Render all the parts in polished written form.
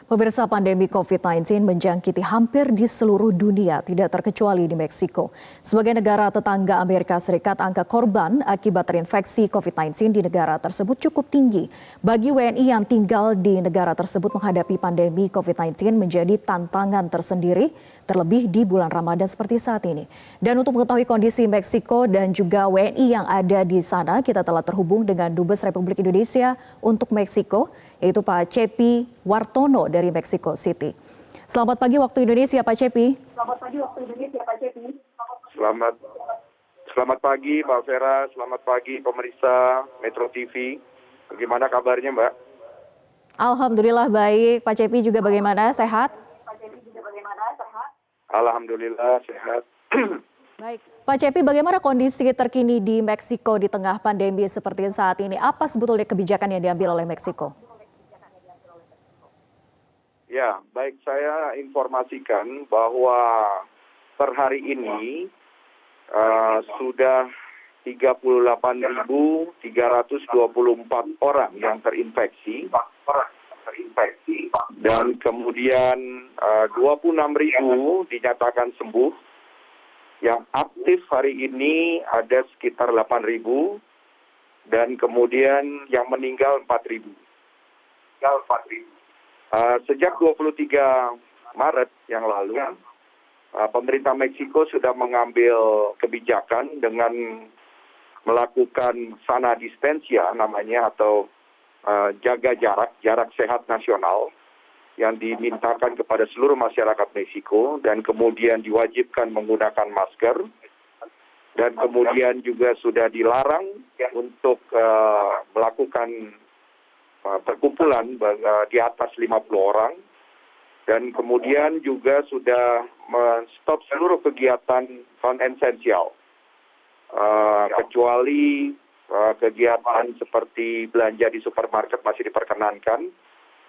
Pemirsa, pandemi COVID-19 menjangkiti hampir di seluruh dunia, tidak terkecuali di Meksiko. Sebagai negara tetangga Amerika Serikat, angka korban akibat terinfeksi COVID-19 di negara tersebut cukup tinggi. Bagi WNI yang tinggal di negara tersebut, menghadapi pandemi COVID-19 menjadi tantangan tersendiri, terlebih di bulan Ramadan seperti saat ini. Dan untuk mengetahui kondisi Meksiko dan juga WNI yang ada di sana, kita telah terhubung dengan Dubes Republik Indonesia untuk Meksiko, yaitu Pak Cepi Wartono dari Mexico City. Selamat pagi waktu Indonesia, Pak Cepi. Selamat pagi, Pak Vera. Selamat pagi, pemirsa Metro TV. Bagaimana kabarnya, Mbak? Alhamdulillah baik. Pak Cepi juga bagaimana? Sehat? Alhamdulillah sehat. Baik. Pak Cepi, bagaimana kondisi terkini di Meksiko di tengah pandemi seperti saat ini? Apa sebetulnya kebijakan yang diambil oleh Meksiko? Ya, baik, saya informasikan bahwa per hari ini sudah 38.324 orang yang terinfeksi. Dan kemudian 26.000 dinyatakan sembuh. Yang aktif hari ini ada sekitar 8.000. Dan kemudian yang meninggal 4.000. Sejak 23 Maret yang lalu, pemerintah Meksiko sudah mengambil kebijakan dengan melakukan sana distancia namanya, atau jaga jarak sehat nasional yang dimintakan kepada seluruh masyarakat Meksiko, dan kemudian diwajibkan menggunakan masker, dan kemudian juga sudah dilarang untuk melakukan perkumpulan di atas 50 orang, dan kemudian juga sudah men-stop seluruh kegiatan non-esensial, kecuali kegiatan seperti belanja di supermarket masih diperkenankan,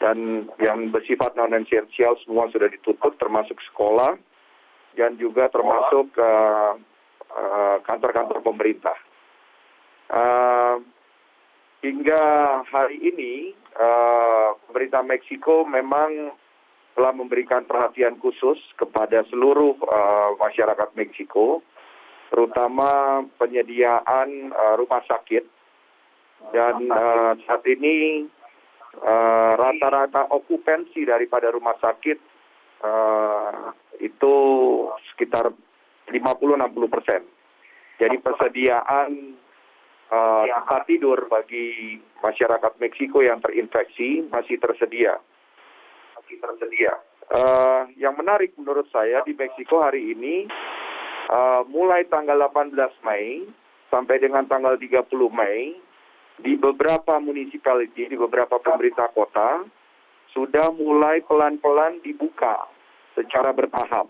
dan yang bersifat non-esensial semua sudah ditutup, termasuk sekolah dan juga termasuk kantor-kantor pemerintah. Hingga hari ini, pemerintah Meksiko memang telah memberikan perhatian khusus kepada seluruh masyarakat Meksiko, terutama penyediaan rumah sakit. Dan saat ini rata-rata okupansi daripada rumah sakit itu sekitar 50-60%. Jadi persediaan tempat tidur bagi masyarakat Meksiko yang terinfeksi masih tersedia. Yang menarik menurut saya di Meksiko hari ini, mulai tanggal 18 Mei sampai dengan tanggal 30 Mei, di beberapa municipality, di beberapa pemerintah kota, sudah mulai pelan-pelan dibuka secara bertahap.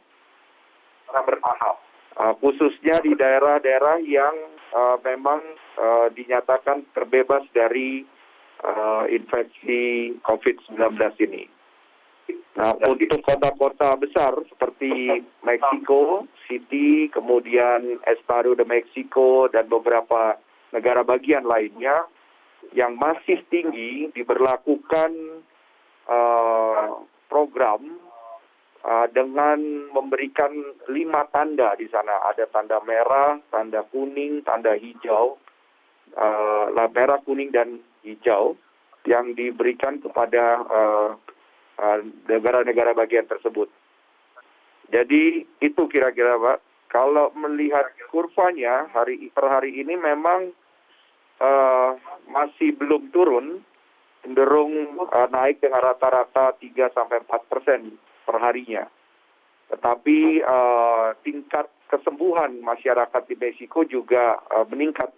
Khususnya di daerah-daerah yang memang dinyatakan terbebas dari infeksi COVID-19 ini. Nah, untuk kota-kota besar seperti Mexico City, kemudian Estado de Mexico, dan beberapa negara bagian lainnya yang masih tinggi, diberlakukan program dengan memberikan 5 tanda di sana. Ada tanda merah, tanda kuning, tanda hijau, merah, kuning, dan hijau yang diberikan kepada negara-negara bagian tersebut. Jadi itu kira-kira, Pak. Kalau melihat kurvanya per hari ini memang masih belum turun, cenderung naik dengan rata-rata 3-4% per harinya. Tetapi tingkat kesembuhan masyarakat di Meksiko juga meningkat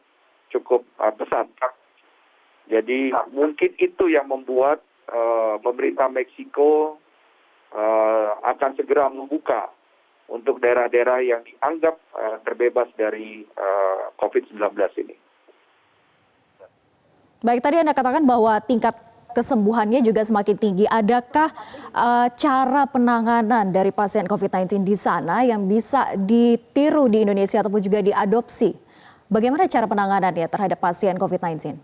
cukup pesat. Jadi mungkin itu yang membuat pemerintah Meksiko akan segera membuka untuk daerah-daerah yang dianggap terbebas dari COVID-19 ini. Baik, tadi Anda katakan bahwa tingkat kesembuhannya juga semakin tinggi. Adakah cara penanganan dari pasien COVID-19 di sana yang bisa ditiru di Indonesia ataupun juga diadopsi? Bagaimana cara penanganannya terhadap pasien COVID-19?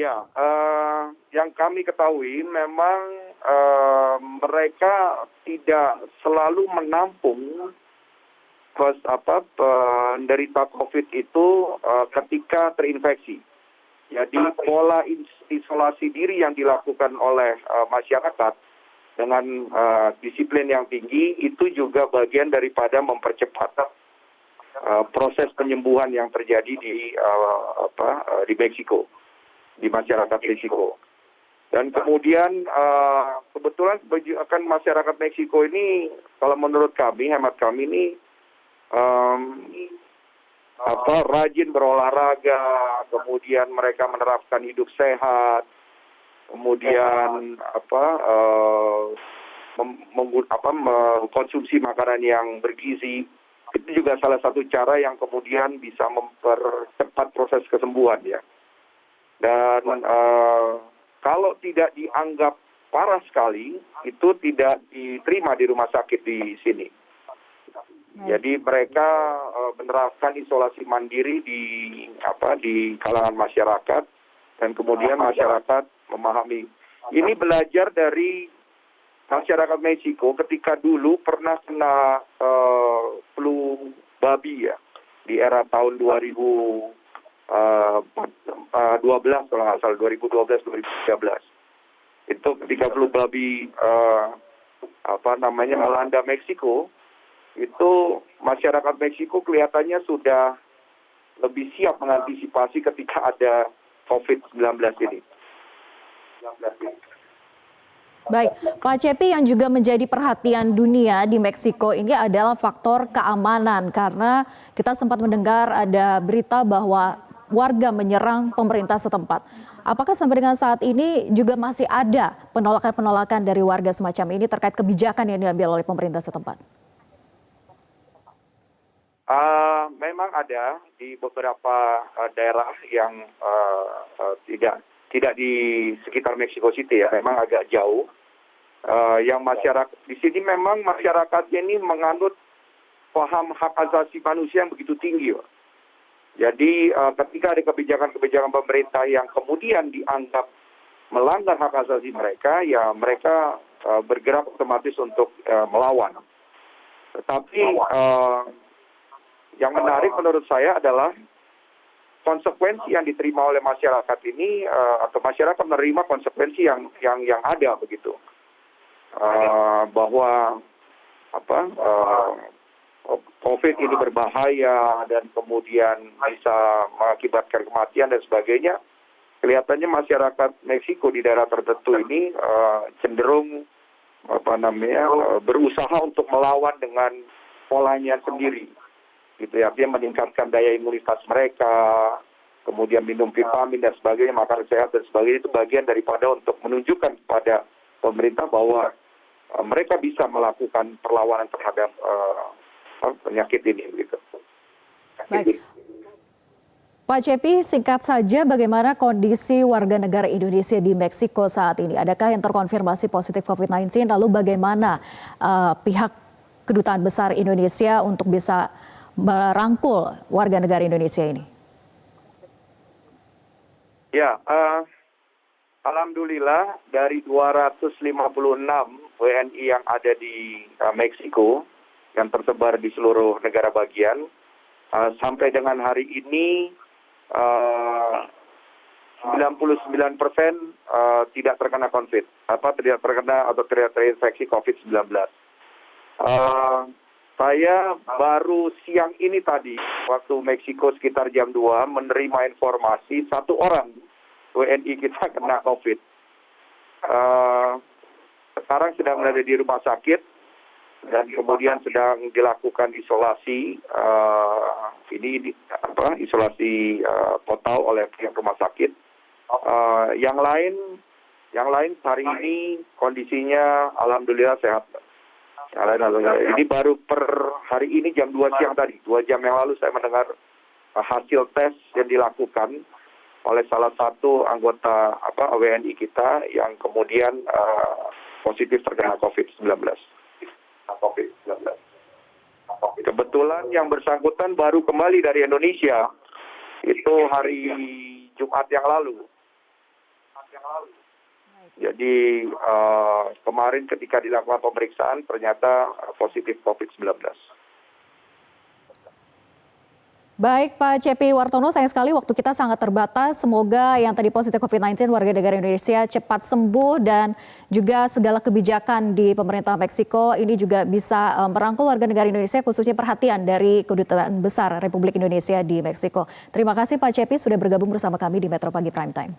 Ya, yang kami ketahui memang mereka tidak selalu menampung penderita COVID itu ketika terinfeksi. Jadi pola isolasi diri yang dilakukan oleh masyarakat dengan disiplin yang tinggi itu juga bagian daripada mempercepat proses penyembuhan yang terjadi di Meksiko, di masyarakat Meksiko. Dan kemudian kebetulan kan masyarakat Meksiko ini, kalau menurut kami, hemat kami ini rajin berolahraga, kemudian mereka menerapkan hidup sehat, kemudian mengkonsumsi makanan yang bergizi. Itu juga salah satu cara yang kemudian bisa mempercepat proses kesembuhan ya. Dan kalau tidak dianggap parah sekali, itu tidak diterima di rumah sakit di sini. Jadi mereka menerapkan isolasi mandiri di kalangan masyarakat, dan kemudian masyarakat memahami. Ini belajar dari masyarakat Meksiko ketika dulu pernah kena flu babi ya, di era tahun 2012 kalau nggak salah, 2012-2013. Itu ketika flu babi melanda Meksiko, itu masyarakat Meksiko kelihatannya sudah lebih siap mengantisipasi ketika ada COVID-19 ini. Baik, Pak Cepi, yang juga menjadi perhatian dunia di Meksiko ini adalah faktor keamanan, karena kita sempat mendengar ada berita bahwa warga menyerang pemerintah setempat. Apakah sampai dengan saat ini juga masih ada penolakan-penolakan dari warga semacam ini terkait kebijakan yang diambil oleh pemerintah setempat? Memang ada di beberapa daerah yang tidak di sekitar Mexico City ya, memang agak jauh. Yang masyarakat di sini memang masyarakatnya ini menganut paham hak asasi manusia yang begitu tinggi. Jadi ketika ada kebijakan-kebijakan pemerintah yang kemudian dianggap melanggar hak asasi mereka, ya mereka bergerak otomatis untuk melawan. Tetapi yang menarik menurut saya adalah konsekuensi yang diterima oleh masyarakat ini, atau masyarakat menerima konsekuensi yang ada begitu, bahwa COVID ini berbahaya dan kemudian bisa mengakibatkan kematian dan sebagainya. Kelihatannya masyarakat Meksiko di daerah tertentu ini cenderung berusaha untuk melawan dengan polanya sendiri, gitu ya, artinya meningkatkan daya imunitas mereka, kemudian minum vitamin dan sebagainya, makan sehat dan sebagainya. Itu bagian daripada untuk menunjukkan kepada pemerintah bahwa mereka bisa melakukan perlawanan terhadap penyakit ini, gitu. Baik. Pak Cepi, singkat saja, bagaimana kondisi warga negara Indonesia di Meksiko saat ini? Adakah yang terkonfirmasi positif COVID-19? Lalu bagaimana pihak Kedutaan Besar Indonesia untuk bisa merangkul warga negara Indonesia ini? Ya, alhamdulillah dari 256 WNI yang ada di Meksiko yang tersebar di seluruh negara bagian, sampai dengan hari ini 99% tidak terkena COVID, tidak terkena atau tidak terinfeksi COVID-19. Saya baru siang ini tadi, waktu Meksiko sekitar jam 2, menerima informasi 1 orang WNI kita kena COVID. Sekarang sedang berada di rumah sakit dan kemudian sedang dilakukan isolasi, isolasi total oleh pihak rumah sakit. Yang lain hari ini kondisinya alhamdulillah sehat. Ini baru per hari ini jam 2 siang tadi, 2 jam yang lalu saya mendengar hasil tes yang dilakukan oleh salah satu anggota WNI kita yang kemudian positif terkena COVID-19. Kebetulan yang bersangkutan baru kembali dari Indonesia, itu hari Jumat yang lalu. Jadi kemarin ketika dilakukan pemeriksaan ternyata positif COVID-19. Baik Pak Cepi Wartono, sayang sekali waktu kita sangat terbatas. Semoga yang tadi positif COVID-19 warga negara Indonesia cepat sembuh dan juga segala kebijakan di pemerintah Meksiko ini juga bisa merangkul warga negara Indonesia, khususnya perhatian dari Kedutaan Besar Republik Indonesia di Meksiko. Terima kasih Pak Cepi sudah bergabung bersama kami di Metro Pagi Prime Time.